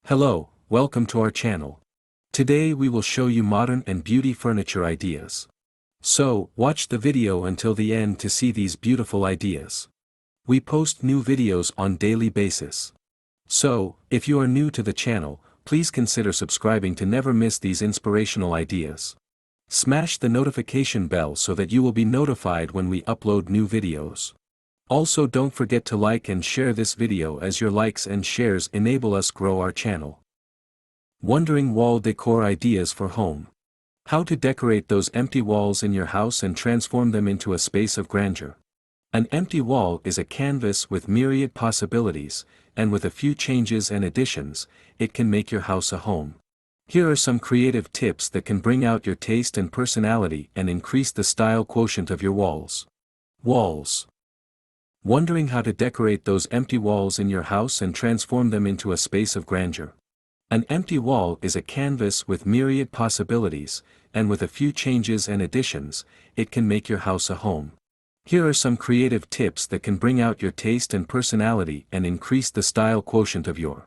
Hello, welcome to our channel. Today we will show you modern and beauty furniture ideas. So, watch the video until the end to see these beautiful ideas. We post new videos on daily basis. So, if you are new to the channel, please consider subscribing to never miss these inspirational ideas. Smash the notification bell so that you will be notified when we upload new videos. Also, don't forget to like and share this video as your likes and shares enable us grow our channel. Wondering wall decor ideas for home. How to decorate those empty walls in your house and transform them into a space of grandeur. An empty wall is a canvas with myriad possibilities, and with a few changes and additions, it can make your house a home. Here are some creative tips that can bring out your taste and personality and increase the style quotient of your walls. Walls. Wondering how to decorate those empty walls in your house and transform them into a space of grandeur. An empty wall is a canvas with myriad possibilities, and with a few changes and additions, it can make your house a home. Here are some creative tips that can bring out your taste and personality and increase the style quotient of your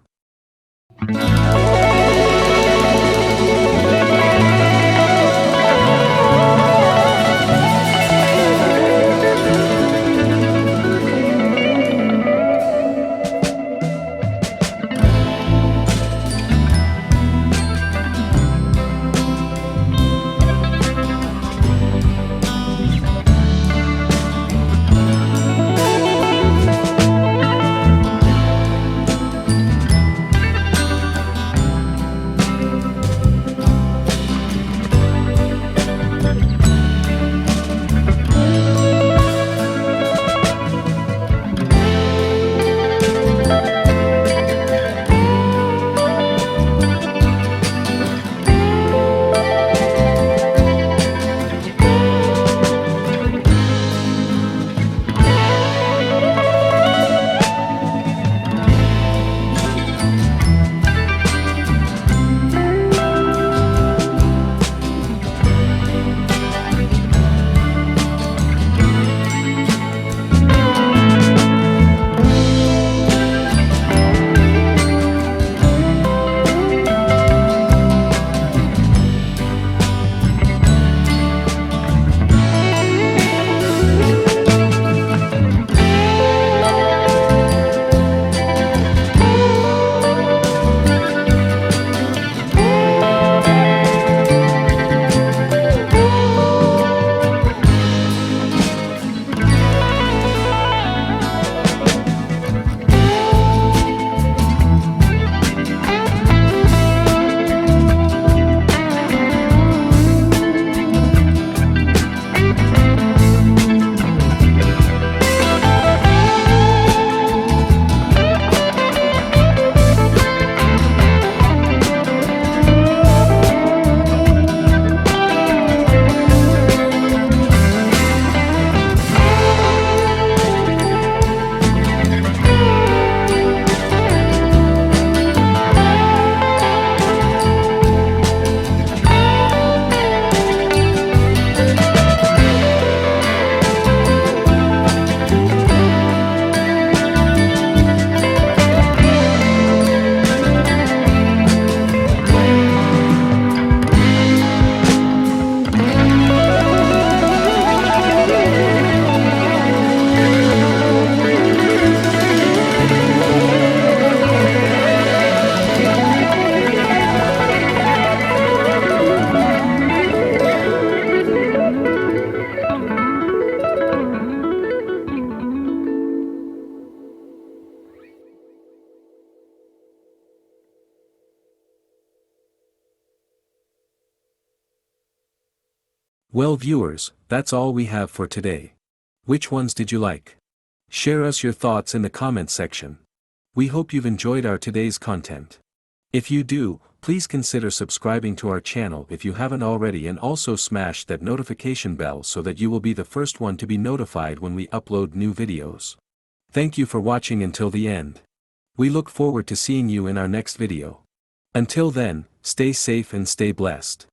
Well viewers, that's all we have for today. Which ones did you like? Share us your thoughts in the comments section. We hope you've enjoyed our today's content. If you do, please consider subscribing to our channel if you haven't already and also smash that notification bell so that you will be the first one to be notified when we upload new videos. Thank you for watching until the end. We look forward to seeing you in our next video. Until then, stay safe and stay blessed.